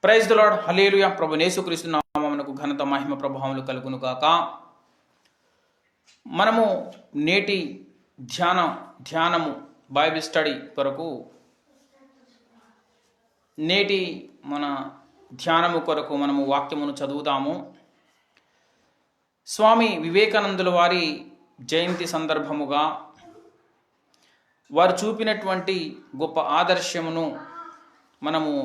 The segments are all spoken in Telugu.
Praise the lord. హల్లెలూయా. ప్రభు యేసుక్రీస్తు నామమునకు ఘనత మహిమ ప్రభావములు కలుగును గాక. మనము నేటి ధ్యానము బైబిల్ స్టడీ కొరకు నేటి మన ధ్యానము కొరకు మనము వాక్యమును చదువుతాము. స్వామి వివేకానందుల వారి జయంతి సందర్భముగా వారు చూపినటువంటి గొప్ప ఆదర్శమును మనము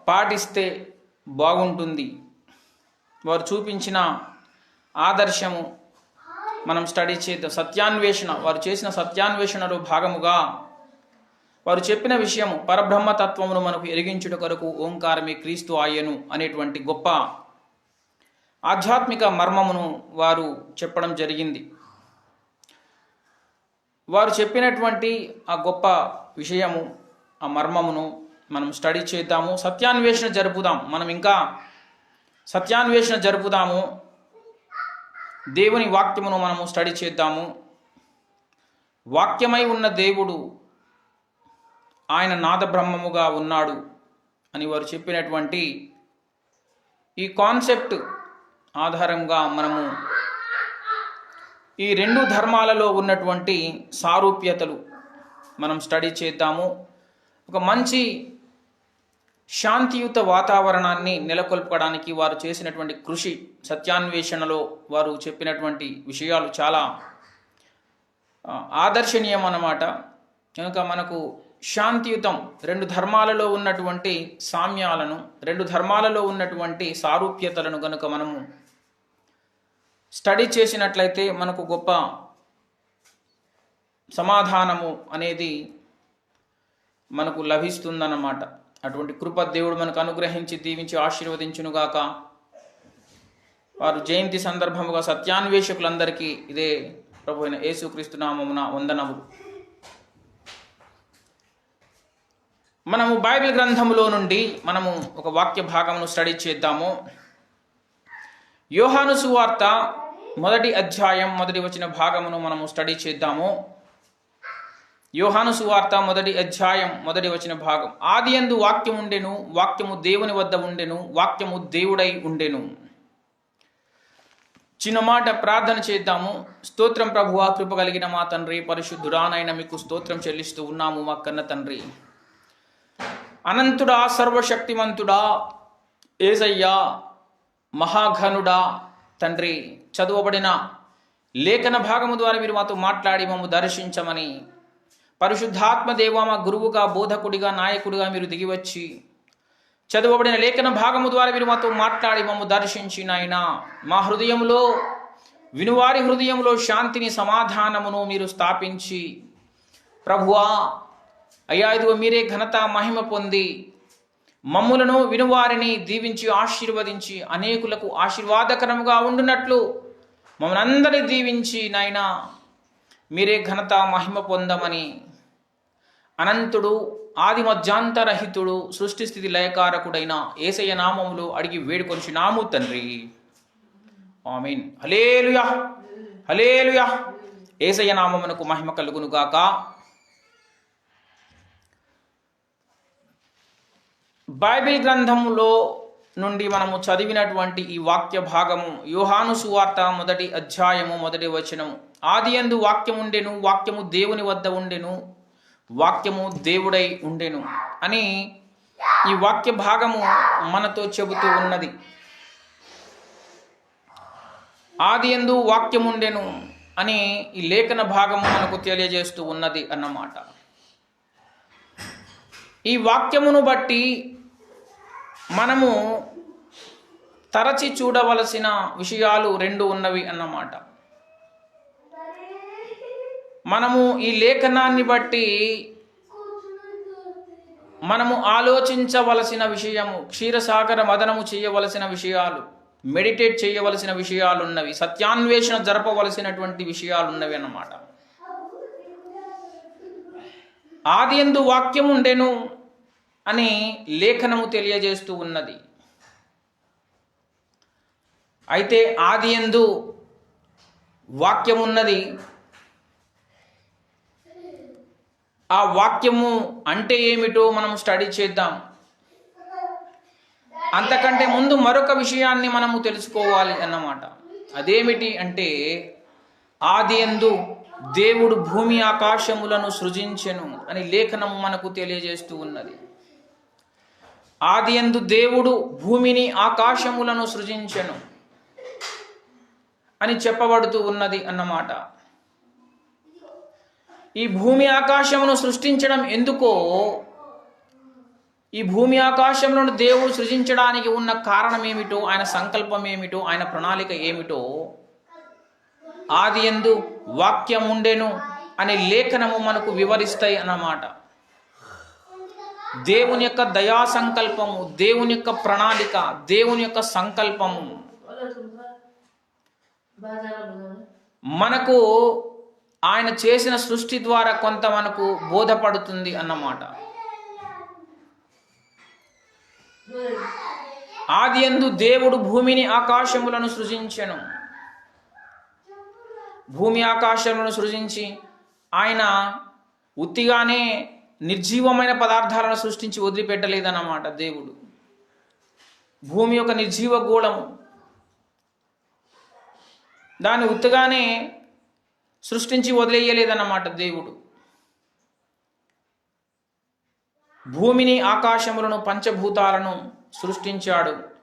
పాటిస్తే బాగుంటుంది. వారు చూపించిన ఆదర్శము మనం స్టడీ చేద్దాం. సత్యాన్వేషణ, వారు చేసిన సత్యాన్వేషణలో భాగముగా వారు చెప్పిన విషయము పరబ్రహ్మతత్వమును మనకు ఎరిగించుట కొరకు ఓంకారమే క్రీస్తు ఆయను అనేటువంటి గొప్ప ఆధ్యాత్మిక మర్మమును వారు చెప్పడం జరిగింది. వారు చెప్పినటువంటి ఆ గొప్ప విషయము, ఆ మర్మమును మనం స్టడీ చేద్దాము. సత్యాన్వేషణ జరుపుదాం. మనం ఇంకా సత్యాన్వేషణ జరుపుదాము. దేవుని వాక్యమును మనము స్టడీ చేద్దాము. వాక్యమై ఉన్న దేవుడు ఆయన నాద బ్రహ్మముగా ఉన్నాడు అని వారు చెప్పినటువంటి ఈ కాన్సెప్ట్ ఆధారంగా మనము ఈ రెండు ధర్మాలలో ఉన్నటువంటి సారూప్యతలు మనం స్టడీ చేద్దాము. ఒక మంచి శాంతియుత వాతావరణాన్ని నెలకొల్పడానికి వారు చేసినటువంటి కృషి, సత్యాన్వేషణలో వారు చెప్పినటువంటి విషయాలు చాలా ఆదర్శనీయం అన్నమాట. కనుక మనకు శాంతియుతం, రెండు ధర్మాలలో ఉన్నటువంటి సామ్యాలను, రెండు ధర్మాలలో ఉన్నటువంటి సారూప్యతలను కనుక మనము స్టడీ చేసినట్లయితే మనకు గొప్ప సమాధానము అనేది మనకు లభిస్తుందన్నమాట. అటువంటి కృప దేవుడు మనకు అనుగ్రహించి దీవించి ఆశీర్వదించునుగాక. వారు జయంతి సందర్భముగా సత్యాన్వేషకులందరికీ ఇదే ప్రభు అయిన యేసుక్రీస్తు నామమున వందనములు. మనము బైబిల్ గ్రంథములో నుండి మనము ఒక వాక్య భాగమును స్టడీ చేద్దాము. యోహాను సువార్త 1వ అధ్యాయం 1వ వచన భాగమును మనము స్టడీ చేద్దాము. యోహాను సువార్త 1వ అధ్యాయం 1వ వచన భాగం. ఆదియందు వాక్యము ఉండెను, వాక్యము దేవుని వద్ద ఉండెను, వాక్యము దేవుడై ఉండెను. చిన్న మాట ప్రార్థన చేద్దాము. స్తోత్రం ప్రభువా, కృప కలిగిన మా తండ్రి, పరిశుద్ధుడానైన మీకు స్తోత్రం చెల్లిస్తూ ఉన్నాము మా కన్న తండ్రి. అనంతుడా, సర్వశక్తిమంతుడా, యేసయ్యా, మహాఘనుడా తండ్రి, చదువబడిన లేఖన భాగము ద్వారా మీరు మాతో మాట్లాడి మమ్ము దర్శించమని, పరిశుద్ధాత్మ దేవ మా గురువుగా, బోధకుడిగా, నాయకుడిగా మీరు దిగివచ్చి చదువబడిన లేఖన భాగము ద్వారా మీరు మాతో మాట్లాడి మమ్ము దర్శించి నాయనా, మా హృదయంలో, వినువారి హృదయంలో శాంతిని, సమాధానమును మీరు స్థాపించి ప్రభువా అయ్యా, ఇదిగో మీరే ఘనత మహిమ పొంది మమ్ములను వినువారిని దీవించి ఆశీర్వదించి అనేకులకు ఆశీర్వాదకరముగా ఉండునట్లు మమ్మల్ని అందరినీ దీవించి నాయనా మీరే ఘనత మహిమ పొందమని అనంతుడు, ఆది మధ్యాంతరహితుడు, సృష్టి స్థితి లయకారకుడైన యేసయ్య నామములో అడిగి వేడుకొనిచున్నాము తండ్రి. ఆమేన్. హల్లెలూయా, హల్లెలూయా. యేసయ్య నామమునకు మహిమ కలుగును గాక. బైబిల్ గ్రంథములో నుండి మనము చదివినటువంటి ఈ వాక్య భాగము యోహాను సువార్త 1వ అధ్యాయము 1వ వచనము. ఆదియందు వాక్యము ఉండెను, వాక్యము దేవుని వద్ద ఉండెను, వాక్యము దేవుడై ఉండెను అని ఈ వాక్య భాగము మనతో చెబుతూ ఉన్నది. ఆదియందు వాక్యము ఉండెను అని ఈ లేఖన భాగము మనకు తెలియజేస్తూ ఉన్నది అన్నమాట. ఈ వాక్యమును బట్టి మనము తరచి చూడవలసిన విషయాలు రెండు ఉన్నవి అన్నమాట. మనము ఈ లేఖనాన్ని బట్టి మనము ఆలోచించవలసిన విషయము, క్షీరసాగర మదనము చేయవలసిన విషయాలు, మెడిటేట్ చేయవలసిన విషయాలు ఉన్నవి, సత్యాన్వేషణ జరపవలసినటువంటి విషయాలు ఉన్నవి అన్నమాట. ఆదియందు వాక్యం ఉండెను అని లేఖనము తెలియజేస్తూ ఉన్నది. అయితే ఆదియందు వాక్యమున్నది. ఆ వాక్యము అంటే ఏమిటో మనం స్టడీ చేద్దాం. అంతకంటే ముందు మరొక విషయాన్ని మనము తెలుసుకోవాలి అన్నమాట. అదేమిటి అంటే, ఆదియందు దేవుడు భూమి ఆకాశములను సృజించెను అని లేఖనం మనకు తెలియజేస్తూ ఉన్నది. ఆదియందు దేవుడు భూమిని ఆకాశములను సృజించెను అని చెప్పబడుతూ ఉన్నది అన్నమాట. ఈ భూమి ఆకాశమును సృష్టించడం ఎందుకో, ఈ భూమి ఆకాశములను దేవుడు సృజించడానికి ఉన్న కారణం ఏమిటో, ఆయన సంకల్పం ఏమిటో, ఆయన ప్రణాళిక ఏమిటో ఆదియందు వాక్యం ఉండెను అనే లేఖనము మనకు వివరిస్తాయి అన్నమాట. దేవుని యొక్క దయా సంకల్పము, దేవుని యొక్క ప్రణాళిక, దేవుని యొక్క సంకల్పము మనకు ఆయన చేసిన సృష్టి ద్వారా కొంత మనకు బోధపడుతుంది అన్నమాట. ఆదియందు దేవుడు భూమిని ఆకాశములను సృజించెను. భూమి ఆకాశములను సృజించి ఆయన ఉత్తిగానే నిర్జీవమైన పదార్థాలను సృష్టించి వదిలిపెట్టలేదన్నమాట. దేవుడు భూమి యొక్క నిర్జీవ గోళము, దాన్ని ఉత్తిగానే సృష్టించి వదిలేయలేదన్నమాట. దేవుడు భూమిని ఆకాశములను పంచభూతాలను సృష్టించాడు.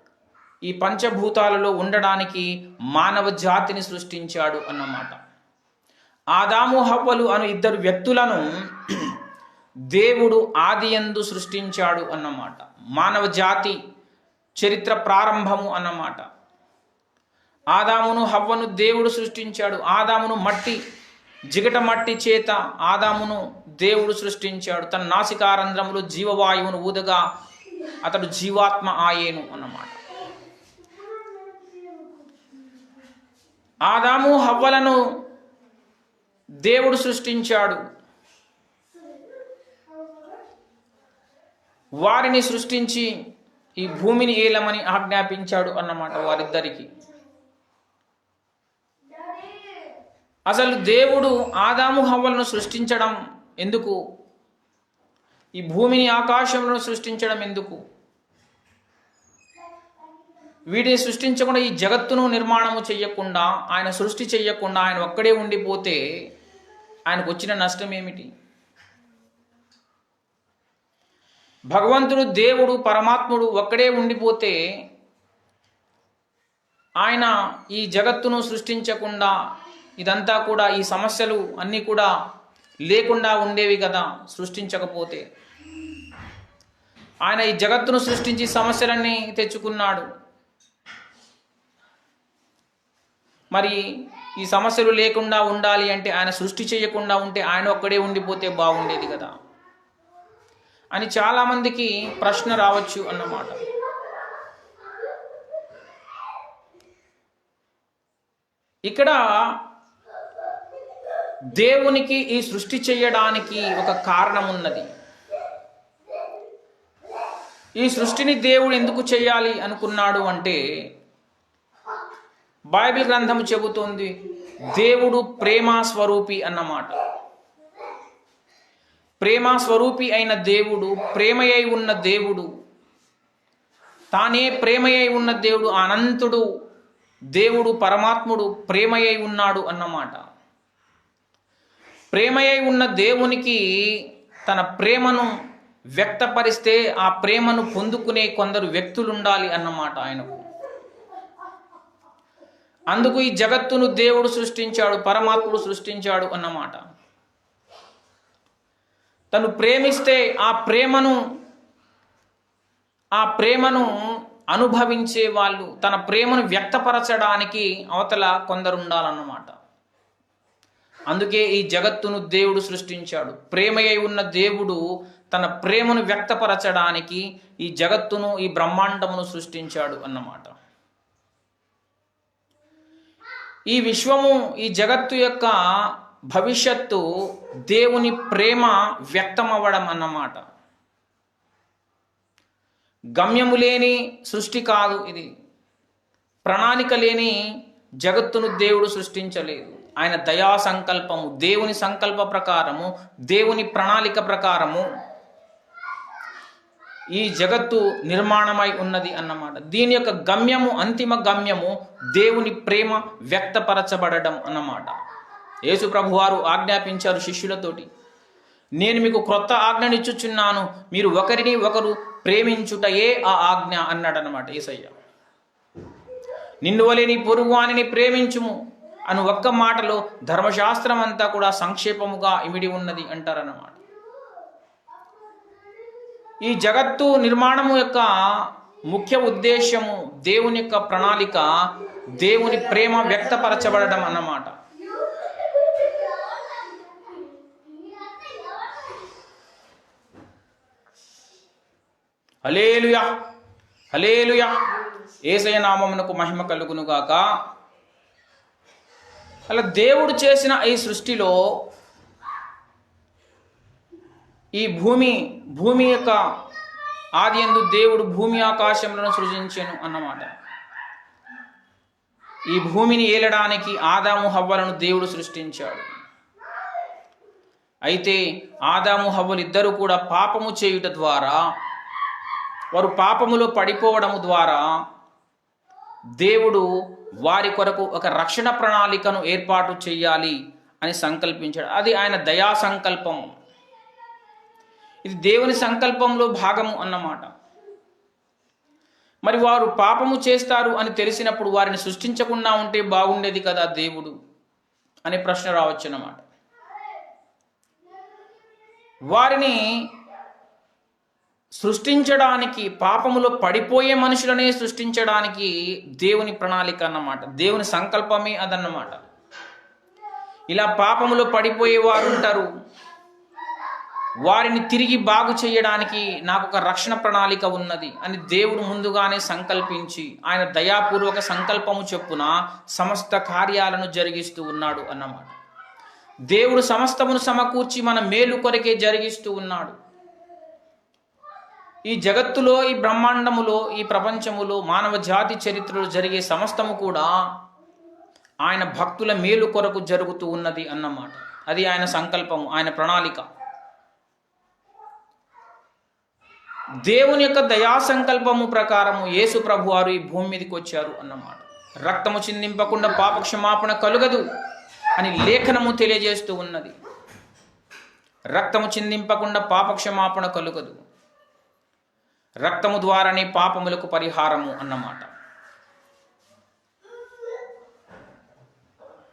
ఈ పంచభూతాలలో ఉండడానికి మానవ జాతిని సృష్టించాడు అన్నమాట. ఆదాము హవ్వలు అను ఇద్దరు వ్యక్తులను దేవుడు ఆదియందు సృష్టించాడు అన్నమాట. మానవ జాతి చరిత్ర ప్రారంభము అన్నమాట. ఆదామును హవ్వను దేవుడు సృష్టించాడు. ఆదామును జిగట మట్టి చేత ఆదామును దేవుడు సృష్టించాడు. తన నాసికారంధ్రములో జీవవాయువును ఊదగా అతడు జీవాత్మ ఆయేను అన్నమాట. ఆదాము హవ్వలను దేవుడు సృష్టించాడు. వారిని సృష్టించి ఈ భూమిని ఏలమని ఆజ్ఞాపించాడు అన్నమాట వారిద్దరికి. అసలు దేవుడు ఆదాము హవ్వలను సృష్టించడం ఎందుకు? ఈ భూమిని ఆకాశంలో సృష్టించడం ఎందుకు? వీటిని సృష్టించకుండా, ఈ జగత్తును నిర్మాణము చెయ్యకుండా, ఆయన సృష్టి చెయ్యకుండా ఆయన ఒక్కడే ఉండిపోతే ఆయనకు వచ్చిన నష్టం ఏమిటి? భగవంతుడు దేవుడు పరమాత్ముడు ఒక్కడే ఉండిపోతే ఆయన ఈ జగత్తును సృష్టించకుండా, ఇదంతా కూడా ఈ సమస్యలు అన్నీ కూడా లేకుండా ఉండేవి కదా సృష్టించకపోతే. ఆయన ఈ జగత్తును సృష్టించి సమస్యలన్నీ తెచ్చుకున్నాడు. మరి ఈ సమస్యలు లేకుండా ఉండాలి అంటే ఆయన సృష్టి చేయకుండా ఉంటే ఆయన ఒక్కడే ఉండిపోతే బాగుండేది కదా అని చాలామందికి ప్రశ్న రావచ్చు అన్నమాట. ఇక్కడ దేవునికి ఈ సృష్టి చేయడానికి ఒక కారణం ఉన్నది. ఈ సృష్టిని దేవుడు ఎందుకు చేయాలి అనుకున్నాడు అంటే, బైబిల్ గ్రంథం చెబుతోంది దేవుడు ప్రేమ స్వరూపి అన్నమాట. ప్రేమ స్వరూపి అయిన దేవుడు, ప్రేమయై ఉన్న దేవుడు, తానే ప్రేమయై ఉన్న దేవుడు, అనంతుడు దేవుడు పరమాత్ముడు ప్రేమయై ఉన్నాడు అన్నమాట. ప్రేమయై ఉన్న దేవునికి తన ప్రేమను వ్యక్తపరిస్తే ఆ ప్రేమను పొందుకునే కొందరు వ్యక్తులు ఉండాలి అన్నమాట ఆయనకు. అందుకు ఈ జగత్తును దేవుడు సృష్టించాడు, పరమాత్ముడు సృష్టించాడు అన్నమాట. తను ప్రేమిస్తే ఆ ప్రేమను అనుభవించే వాళ్ళు, తన ప్రేమను వ్యక్తపరచడానికి అవతల కొందరు ఉండాలన్నమాట. అందుకే ఈ జగత్తును దేవుడు సృష్టించాడు. ప్రేమయై ఉన్న దేవుడు తన ప్రేమను వ్యక్తపరచడానికి ఈ జగత్తును, ఈ బ్రహ్మాండమును సృష్టించాడు అన్నమాట. ఈ విశ్వము, ఈ జగత్తు యొక్క భవిష్యత్తు దేవుని ప్రేమ వ్యక్తమవ్వడం అన్నమాట. గమ్యము లేని సృష్టి కాదు ఇది. ప్రణాళిక లేని జగత్తును దేవుడు సృష్టించలేదు. ఆయన దయా సంకల్పము, దేవుని సంకల్ప ప్రకారము, దేవుని ప్రణాళిక ప్రకారము ఈ జగత్తు నిర్మాణమై ఉన్నది అన్నమాట. దీని యొక్క గమ్యము, అంతిమ గమ్యము దేవుని ప్రేమ వ్యక్తపరచబడడం అన్నమాట. యేసు ప్రభు వారు ఆజ్ఞాపించారు శిష్యులతోటి, నేను మీకు క్రొత్త ఆజ్ఞనిచ్చుచున్నాను, మీరు ఒకరిని ఒకరు ప్రేమించుటయే ఆ ఆజ్ఞ అన్నాడనమాట యేసయ్య. నిన్ను వలె నీ పొరుగువానిని ప్రేమించుము అని ఒక్క మాటలో ధర్మశాస్త్రం అంతా కూడా సంక్షేపముగా ఇమిడి ఉన్నది అంటారన్నమాట. ఈ జగత్తు నిర్మాణము యొక్క ముఖ్య ఉద్దేశము, దేవుని యొక్క ప్రణాళిక, దేవుని ప్రేమ వ్యక్తపరచబడడం అన్నమాట. హల్లెలూయా, హల్లెలూయా, యేసయ్య నామమునకు మహిమ కలుగును గాక. అలా దేవుడు చేసిన ఈ సృష్టిలో ఈ భూమి యొక్క ఆదియందు దేవుడు భూమి ఆకాశములను సృజించెను అన్నమాట. ఈ భూమిని ఏలడానికి ఆదాము హవ్వలను దేవుడు సృష్టించాడు. అయితే ఆదాము హవ్వలు ఇద్దరు కూడా పాపము చేయుట ద్వారా, వారు పాపములో పడిపోవడము ద్వారా దేవుడు వారి కొరకు ఒక రక్షణ ప్రణాళికను ఏర్పాటు చేయాలి అని సంకల్పించాడు. అది ఆయన దయా సంకల్పము. ఇది దేవుని సంకల్పంలో భాగము అన్నమాట. మరి వారు పాపము చేస్తారు అని తెలిసినప్పుడు వారిని సృష్టించకుండా ఉంటే బాగుండేది కదా దేవుడు అనే ప్రశ్న రావచ్చు అన్నమాట. వారిని సృష్టించడానికి, పాపములో పడిపోయే మనుషులనే సృష్టించడానికి దేవుని ప్రణాళిక అన్నమాట, దేవుని సంకల్పమే అదన్నమాట. ఇలా పాపములో పడిపోయే వారు ఉంటారు, వారిని తిరిగి బాగు చేయడానికి నాకు ఒక రక్షణ ప్రణాళిక ఉన్నది అని దేవుడు ముందుగానే సంకల్పించి ఆయన దయాపూర్వక సంకల్పము చొప్పున సమస్త కార్యాలను జరిగిస్తూ ఉన్నాడు అన్నమాట. దేవుడు సమస్తమును సమకూర్చి మన మేలు కొరకే జరిగిస్తూ ఉన్నాడు. ఈ జగత్తులో, ఈ బ్రహ్మాండములో, ఈ ప్రపంచములో, మానవ జాతి చరిత్రలో జరిగే సమస్తము కూడా ఆయన భక్తుల మేలు కొరకు జరుగుతూ ఉన్నది అన్నమాట. అది ఆయన సంకల్పము, ఆయన ప్రణాళిక. దేవుని యొక్క దయా సంకల్పము ప్రకారము యేసు ప్రభు వారు ఈ భూమి మీదకి వచ్చారు అన్నమాట. రక్తము చిందింపకుండా పాప క్షమాపణ కలుగదు అని లేఖనము తెలియజేస్తూ ఉన్నది. రక్తము చిందింపకుండా పాప క్షమాపణ కలుగదు. రక్తము ద్వారానే పాపములకు పరిహారము అన్నమాట.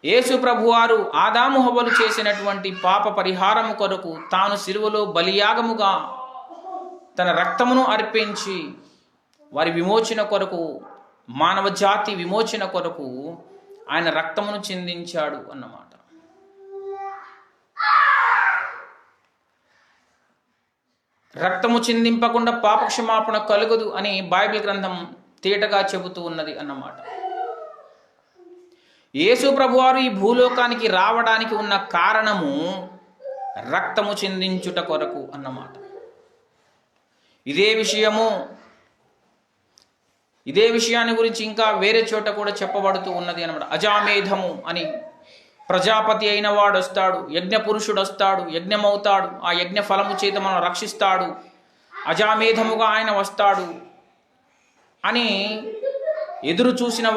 యేసు ప్రభువారు ఆదాము హవ్వలు చేసినటువంటి పాప పరిహారము కొరకు తాను సిలువలో బలియాగముగా తన రక్తమును అర్పించి వారి విమోచన కొరకు, మానవ జాతి విమోచన కొరకు ఆయన రక్తమును చిందించాడు అన్నమాట. రక్తము చిందింపకుండా పాపక్షమాపణ కలుగదు అని బైబిల్ గ్రంథం తేటగా చెబుతూ ఉన్నది అన్నమాట. యేసు ప్రభువారు ఈ భూలోకానికి రావడానికి ఉన్న కారణము రక్తము చిందించుట కొరకు అన్నమాట. ఇదే విషయాన్ని గురించి ఇంకా వేరే చోట కూడా చెప్పబడుతూ ఉన్నది అన్నమాట. అజామేధము అని ప్రజాపతి అయిన వాడు వస్తాడు, యజ్ఞ పురుషుడు వస్తాడు, యజ్ఞమవుతాడు, ఆ యజ్ఞ ఫలము చేత మనం రక్షిస్తాడు, అజామేధముగా ఆయన వస్తాడు అని ఎదురు చూసిన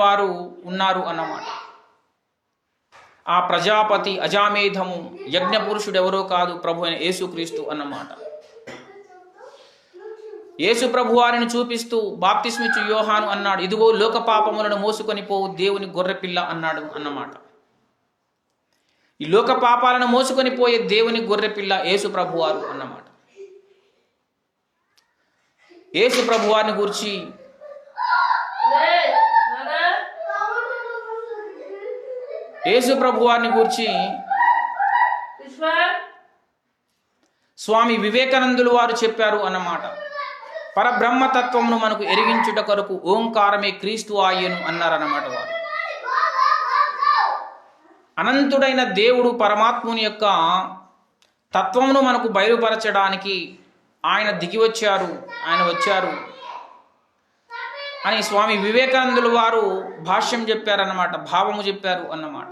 వారు ఉన్నారు అన్నమాట. ఆ ప్రజాపతి అజామేధము యజ్ఞ పురుషుడు ఎవరో కాదు, ప్రభు అయిన యేసుక్రీస్తు అన్నమాట. యేసు ప్రభు వారిని చూపిస్తూ బాప్తిస్మిచ్చు యోహాను అన్నాడు, ఇదిగో లోక పాపములను మోసుకొని పోవు దేవుని గొర్రెపిల్ల అన్నాడు అన్నమాట. ఈ లోక పాపాలను మోసుకొని పోయే దేవుని గొర్రెపిల్ల యేసు ప్రభు వారు అన్నమాట. యేసు ప్రభు వారిని గురించి స్వామి వివేకానందులు వారు చెప్పారు అన్నమాట. పరబ్రహ్మతత్వమును మనకు ఎరిగించుట కొరకు ఓంకారమే క్రీస్తు ఆయను అన్నారన్నమాట వారు. అనంతుడైన దేవుడు పరమాత్ముని యొక్క తత్వమును మనకు బయలుపరచడానికి ఆయన వచ్చారు అని స్వామి వివేకానందులు వారు భాష్యం చెప్పారన్నమాట, భావము చెప్పారు అన్నమాట.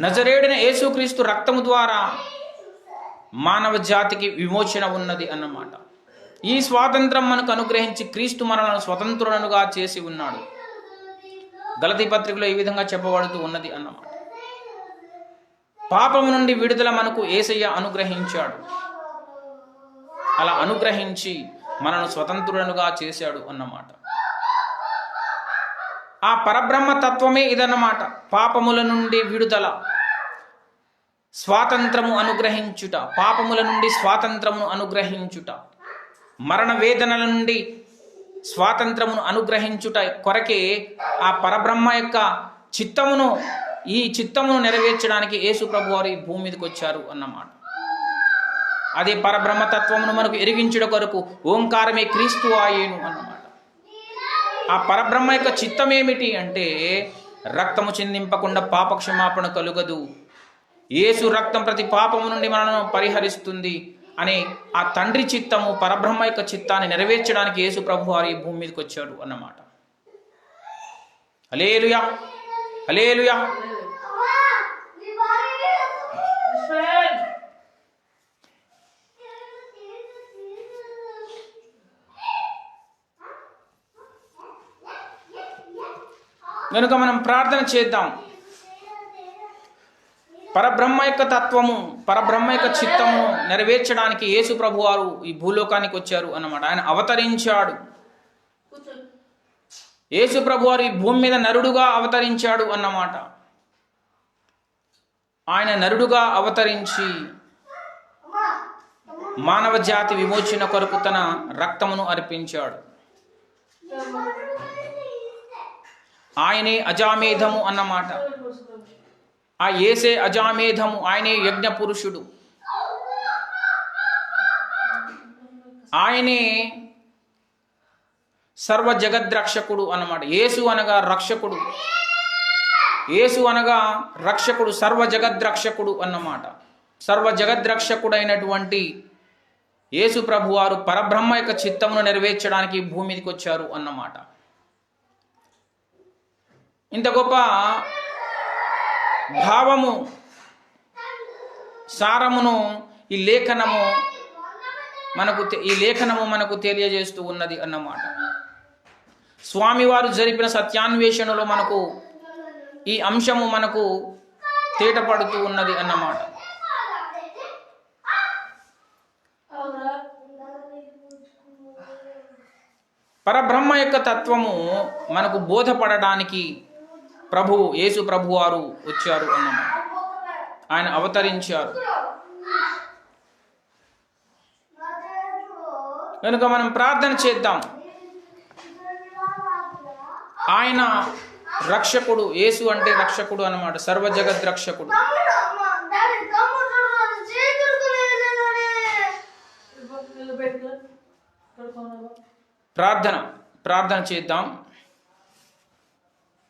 నజరేయుడైన యేసుక్రీస్తు రక్తము ద్వారా మానవ జాతికి విమోచన ఉన్నది అన్నమాట. ఈ స్వాతంత్రం మనకు అనుగ్రహించి క్రీస్తు మనలను స్వతంత్రులనుగా చేసి ఉన్నాడు. గలతీ పత్రికలో ఈ విధంగా చెప్పబడుతూ ఉన్నది అన్నమాట. పాపము నుండి విడుదల మనకు యేసయ్య అనుగ్రహించాడు. అలా అనుగ్రహించి మనను స్వతంత్రులనుగా చేశాడు అన్నమాట. ఆ పరబ్రహ్మ తత్వమే ఇదన్నమాట. పాపముల నుండి విడుదల, స్వాతంత్రము అనుగ్రహించుట, పాపముల నుండి స్వాతంత్రమును అనుగ్రహించుట, మరణ వేదనల నుండి స్వాతంత్రమును అనుగ్రహించుట కొరకే ఆ పరబ్రహ్మ యొక్క ఈ చిత్తమును నెరవేర్చడానికి యేసు ప్రభు వారు ఈ భూమి మీదకి వచ్చారు అన్నమాట. అదే పరబ్రహ్మతత్వమును మనకు ఎరిగించుట కొరకు ఓంకారమే క్రీస్తు ఆయేను అన్నమాట. ఆ పరబ్రహ్మ యొక్క చిత్తం ఏమిటి అంటే రక్తము చిందింపకుండా పాప క్షమాపణ కలుగదు, యేసు రక్తం ప్రతి పాపము నుండి మనను పరిహరిస్తుంది అనే ఆ తండ్రి చిత్తము, పరబ్రహ్మ యొక్క చిత్తాన్ని నెరవేర్చడానికి యేసు ప్రభు వారు ఈ భూమి మీదకి వచ్చాడు అన్నమాట. హల్లెలూయా, హల్లెలూయా. కనుక మనం ప్రార్థన చేద్దాం. పరబ్రహ్మ యొక్క తత్వము, పరబ్రహ్మ యొక్క చిత్తము నెరవేర్చడానికి యేసు ప్రభు వారు ఈ భూలోకానికి వచ్చారు అన్నమాట. ఆయన అవతరించాడు. యేసు ప్రభు వారు ఈ భూమి మీద నరుడుగా అవతరించాడు అన్నమాట. ఆయన నరుడుగా అవతరించి మానవ జాతి విమోచన కొరకు తన రక్తమును అర్పించాడు. ఆయనే అజామేధము అన్నమాట. ఆ యేసే అజామేధము, ఆయనే యజ్ఞ పురుషుడు, ఆయనే సర్వ జగద్రక్షకుడు అన్నమాట. యేసు అనగా రక్షకుడు, యేసు అనగా రక్షకుడు, సర్వ జగద్రక్షకుడు అన్నమాట. సర్వ జగద్రక్షకుడైనటువంటి యేసు ప్రభువారు పరబ్రహ్మ యొక్క చిత్తమును నెరవేర్చడానికి భూమి మీదకి వచ్చారు అన్నమాట. ఇంత గొప్ప భావము, సారమును ఈ లేఖనము మనకు తెలియజేస్తూ ఉన్నది అన్నమాట. స్వామివారు జరిపిన సత్యాన్వేషణలో మనకు ఈ అంశము మనకు తేటపడుతూ ఉన్నది అన్నమాట. పరబ్రహ్మ యొక్క తత్వము మనకు బోధపడడానికి యేసు ప్రభు వారు వచ్చారు అన్నమాట. ఆయన అవతరించారు. కనుక మనం ప్రార్థన చేద్దాం. ఆయన రక్షకుడు, యేసు అంటే రక్షకుడు అన్నమాట, సర్వ జగత్ రక్షకుడు. ప్రార్థన చేద్దాం.